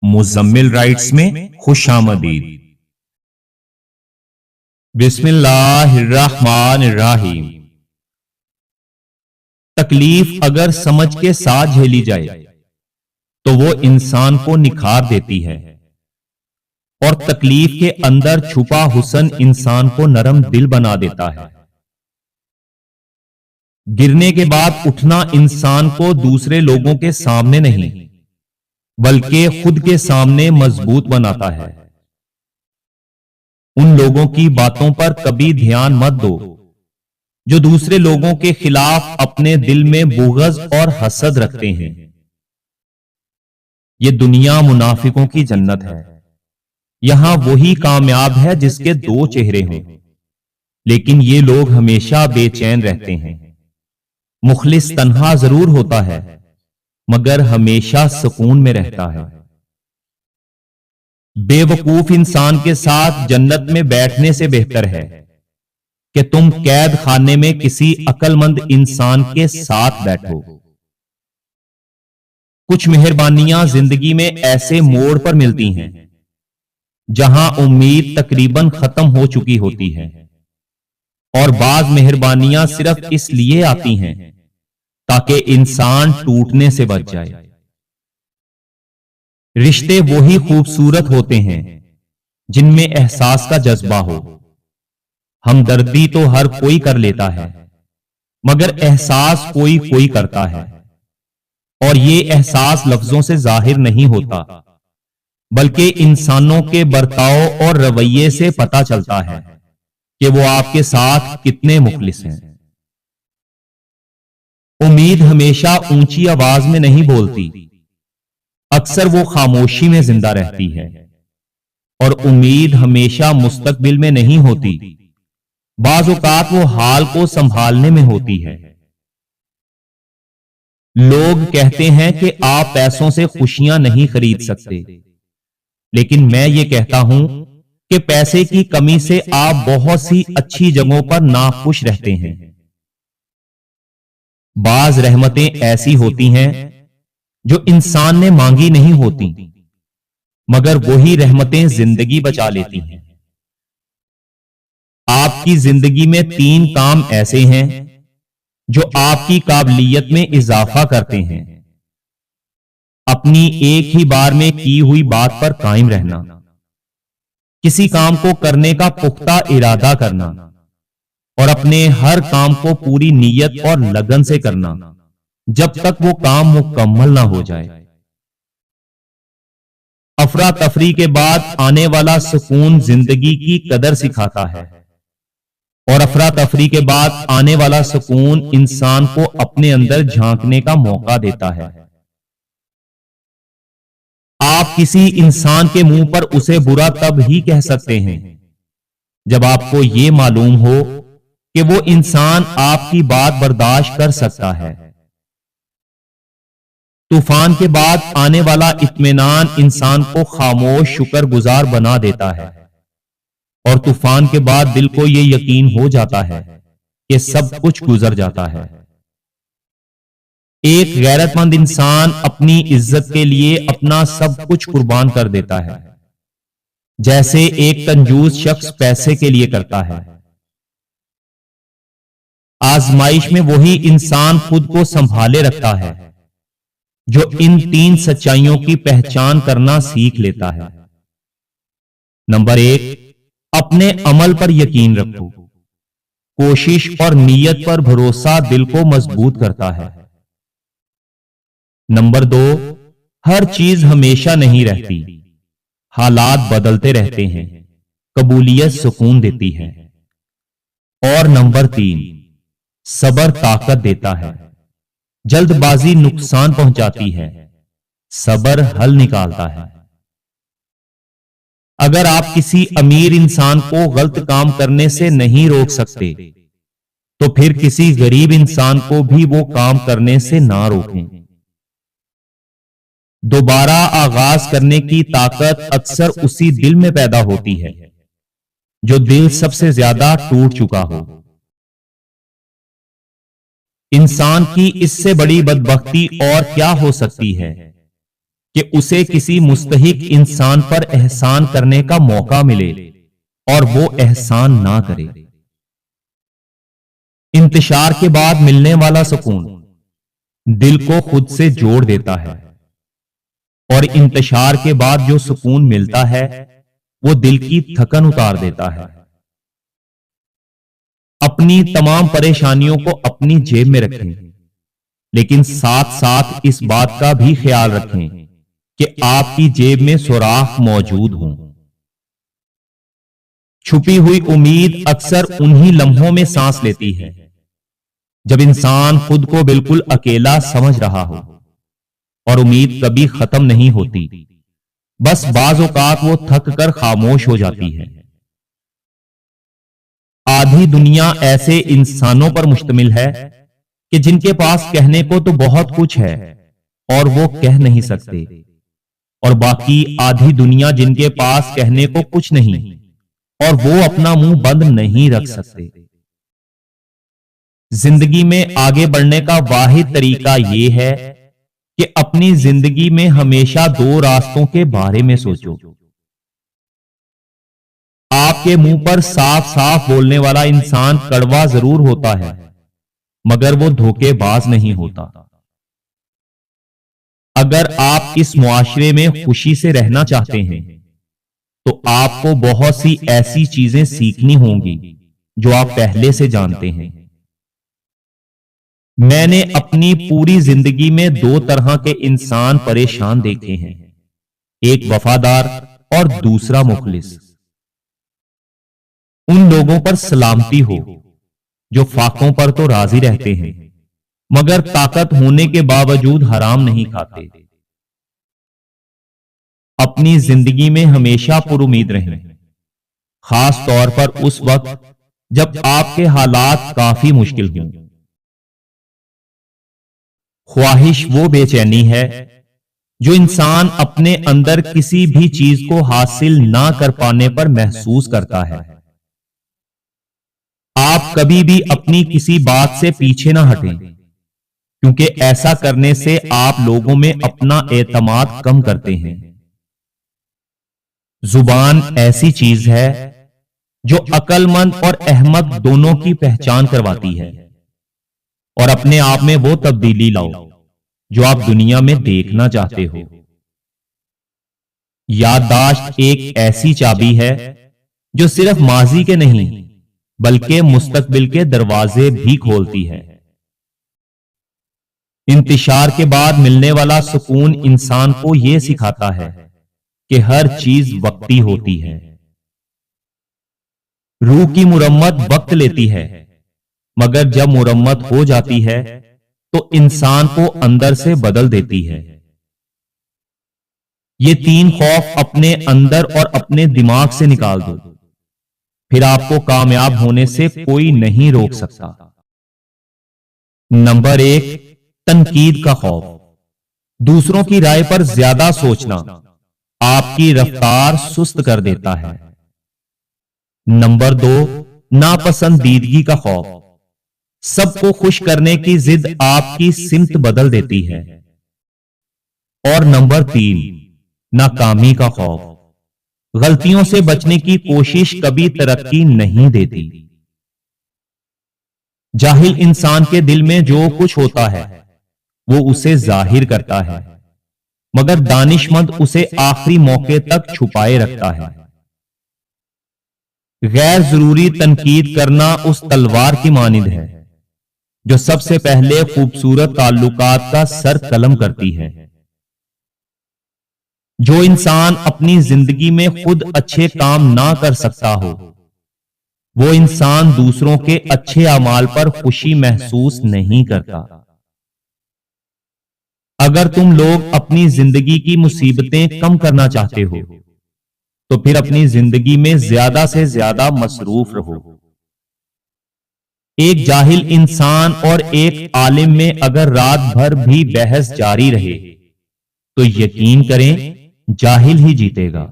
Muzammil rights میں خوش آمدید۔ بسم اللہ الرحمن الرحیم۔ تکلیف اگر سمجھ کے ساتھ جھیلی جائے تو وہ انسان کو نکھار دیتی ہے، اور تکلیف کے اندر چھپا حسن انسان کو نرم دل بنا دیتا ہے۔ گرنے کے بعد اٹھنا انسان کو دوسرے لوگوں کے سامنے نہیں بلکہ خود کے سامنے مضبوط بناتا ہے۔ ان لوگوں کی باتوں پر کبھی دھیان مت دو جو دوسرے لوگوں کے خلاف اپنے دل میں بغض اور حسد رکھتے ہیں۔ یہ دنیا منافقوں کی جنت ہے۔ یہاں وہی کامیاب ہے جس کے دو چہرے ہوں، لیکن یہ لوگ ہمیشہ بے چین رہتے ہیں۔ مخلص تنہا ضرور ہوتا ہے مگر ہمیشہ سکون میں رہتا ہے۔ بے وقوف انسان کے ساتھ جنت میں بیٹھنے سے بہتر ہے کہ تم قید خانے میں کسی عقل مند انسان کے ساتھ بیٹھو۔ کچھ مہربانیاں زندگی میں ایسے موڑ پر ملتی ہیں جہاں امید تقریباً ختم ہو چکی ہوتی ہے، اور بعض مہربانیاں صرف اس لیے آتی ہیں تاکہ انسان ٹوٹنے سے بچ جائے۔ رشتے وہی خوبصورت ہوتے ہیں جن میں احساس کا جذبہ ہو۔ ہمدردی تو ہر کوئی کر لیتا ہے مگر احساس کوئی کوئی کرتا ہے، اور یہ احساس لفظوں سے ظاہر نہیں ہوتا بلکہ انسانوں کے برتاؤ اور رویے سے پتہ چلتا ہے کہ وہ آپ کے ساتھ کتنے مخلص ہیں۔ امید ہمیشہ اونچی آواز میں نہیں بولتی، اکثر وہ خاموشی میں زندہ رہتی ہے، اور امید ہمیشہ مستقبل میں نہیں ہوتی، بعض اوقات وہ حال کو سنبھالنے میں ہوتی ہے۔ لوگ کہتے ہیں کہ آپ پیسوں سے خوشیاں نہیں خرید سکتے، لیکن میں یہ کہتا ہوں کہ پیسے کی کمی سے آپ بہت سی اچھی جگہوں پر ناخوش رہتے ہیں۔ بعض رحمتیں ایسی ہوتی ہیں جو انسان نے مانگی نہیں ہوتی، مگر وہی رحمتیں زندگی بچا لیتی ہیں۔ آپ کی زندگی میں 3 کام ایسے ہیں جو آپ کی قابلیت میں اضافہ کرتے ہیں: اپنی ایک ہی بار میں کی ہوئی بات پر قائم رہنا، کسی کام کو کرنے کا پختہ ارادہ کرنا، اور اپنے ہر کام کو پوری نیت اور لگن سے کرنا جب تک وہ کام مکمل نہ ہو جائے۔ افراتفری کے بعد آنے والا سکون زندگی کی قدر سکھاتا ہے، اور افراتفری کے بعد آنے والا سکون انسان کو اپنے اندر جھانکنے کا موقع دیتا ہے۔ آپ کسی انسان کے منہ پر اسے برا تب ہی کہہ سکتے ہیں جب آپ کو یہ معلوم ہو کہ وہ انسان آپ کی بات برداشت کر سکتا ہے۔ طوفان کے بعد آنے والا اطمینان انسان کو خاموش شکر گزار بنا دیتا ہے، اور طوفان کے بعد دل کو یہ یقین ہو جاتا ہے کہ سب کچھ گزر جاتا ہے۔ ایک غیرت مند انسان اپنی عزت کے لیے اپنا سب کچھ قربان کر دیتا ہے، جیسے ایک کنجوس شخص پیسے کے لیے کرتا ہے۔ آزمائش میں وہی انسان خود کو سنبھالے رکھتا ہے جو ان 3 سچائیوں کی پہچان کرنا سیکھ لیتا ہے۔ نمبر 1، اپنے عمل پر یقین رکھو۔ کوشش اور نیت پر بھروسہ دل کو مضبوط کرتا ہے۔ نمبر 2، ہر چیز ہمیشہ نہیں رہتی، حالات بدلتے رہتے ہیں، قبولیت سکون دیتی ہے۔ اور نمبر 3، صبر طاقت دیتا ہے، جلد بازی نقصان پہنچاتی ہے، صبر حل نکالتا ہے۔ اگر آپ کسی امیر انسان کو غلط کام کرنے سے نہیں روک سکتے تو پھر کسی غریب انسان کو بھی وہ کام کرنے سے نہ روکیں۔ دوبارہ آغاز کرنے کی طاقت اکثر اسی دل میں پیدا ہوتی ہے جو دل سب سے زیادہ ٹوٹ چکا ہو۔ انسان کی اس سے بڑی بدبختی اور کیا ہو سکتی ہے کہ اسے کسی مستحق انسان پر احسان کرنے کا موقع ملے اور وہ احسان نہ کرے۔ انتشار کے بعد ملنے والا سکون دل کو خود سے جوڑ دیتا ہے، اور انتشار کے بعد جو سکون ملتا ہے وہ دل کی تھکن اتار دیتا ہے۔ اپنی تمام پریشانیوں کو اپنی جیب میں رکھیں، لیکن ساتھ ساتھ اس بات کا بھی خیال رکھیں کہ آپ کی جیب میں سوراخ موجود ہوں۔ چھپی ہوئی امید اکثر انہی لمحوں میں سانس لیتی ہے جب انسان خود کو بالکل اکیلا سمجھ رہا ہو، اور امید کبھی ختم نہیں ہوتی، بس بعض اوقات وہ تھک کر خاموش ہو جاتی ہے۔ آدھی دنیا ایسے انسانوں پر مشتمل ہے کہ جن کے پاس کہنے کو تو بہت کچھ ہے اور وہ کہہ نہیں سکتے، اور باقی آدھی دنیا جن کے پاس کہنے کو کچھ نہیں اور وہ اپنا منہ بند نہیں رکھ سکتے۔ زندگی میں آگے بڑھنے کا واحد طریقہ یہ ہے کہ اپنی زندگی میں ہمیشہ دو راستوں کے بارے میں سوچو۔ آپ کے منہ پر صاف صاف بولنے والا انسان کڑوا ضرور ہوتا ہے، مگر وہ دھوکے باز نہیں ہوتا۔ اگر آپ اس معاشرے میں خوشی سے رہنا چاہتے ہیں تو آپ کو بہت سی ایسی چیزیں سیکھنی ہوں گی جو آپ پہلے سے جانتے ہیں۔ میں نے اپنی پوری زندگی میں دو طرح کے انسان پریشان دیکھے ہیں، ایک وفادار اور دوسرا مخلص۔ ان لوگوں پر سلامتی ہو جو فاقوں پر تو راضی رہتے ہیں مگر طاقت ہونے کے باوجود حرام نہیں کھاتے۔ اپنی زندگی میں ہمیشہ پر امید رہیں، خاص طور پر اس وقت جب آپ کے حالات کافی مشکل ہوں۔ خواہش وہ بے چینی ہے جو انسان اپنے اندر کسی بھی چیز کو حاصل نہ کر پانے پر محسوس کرتا ہے۔ آپ کبھی بھی اپنی کسی بات سے پیچھے نہ ہٹیں، کیونکہ ایسا کرنے سے آپ لوگوں میں اپنا اعتماد کم کرتے ہیں۔ زبان ایسی چیز ہے جو عقل مند اور احمق دونوں کی پہچان کرواتی ہے، اور اپنے آپ میں وہ تبدیلی لاؤ جو آپ دنیا میں دیکھنا چاہتے ہو۔ یادداشت ایک ایسی چابی ہے جو صرف ماضی کے نہیں بلکہ مستقبل کے دروازے بھی کھولتی ہے۔ انتشار کے بعد ملنے والا سکون انسان کو یہ سکھاتا ہے کہ ہر چیز وقتی ہوتی ہے۔ روح کی مرمت وقت لیتی ہے، مگر جب مرمت ہو جاتی ہے تو انسان کو اندر سے بدل دیتی ہے۔ یہ تین خوف اپنے اندر اور اپنے دماغ سے نکال دو، پھر آپ کو کامیاب ہونے سے کوئی نہیں روک سکتا۔ نمبر 1، تنقید کا خوف۔ دوسروں کی رائے پر زیادہ سوچنا آپ کی رفتار سست کر دیتا ہے۔ نمبر 2، ناپسندیدگی کا خوف۔ سب کو خوش کرنے کی ضد آپ کی سمت بدل دیتی ہے۔ اور نمبر 3، ناکامی کا خوف۔ غلطیوں سے بچنے کی کوشش کبھی ترقی نہیں دیتی۔ جاہل انسان کے دل میں جو کچھ ہوتا ہے وہ اسے ظاہر کرتا ہے، مگر دانش مند اسے آخری موقع تک چھپائے رکھتا ہے۔ غیر ضروری تنقید کرنا اس تلوار کی مانند ہے جو سب سے پہلے خوبصورت تعلقات کا سر قلم کرتی ہے۔ جو انسان اپنی زندگی میں خود اچھے کام نہ کر سکتا ہو، وہ انسان دوسروں کے اچھے اعمال پر خوشی محسوس نہیں کرتا۔ اگر تم لوگ اپنی زندگی کی مصیبتیں کم کرنا چاہتے ہو تو پھر اپنی زندگی میں زیادہ سے زیادہ مصروف رہو۔ ایک جاہل انسان اور ایک عالم میں اگر رات بھر بھی بحث جاری رہے تو یقین کریں جاہل ہی جیتے گا۔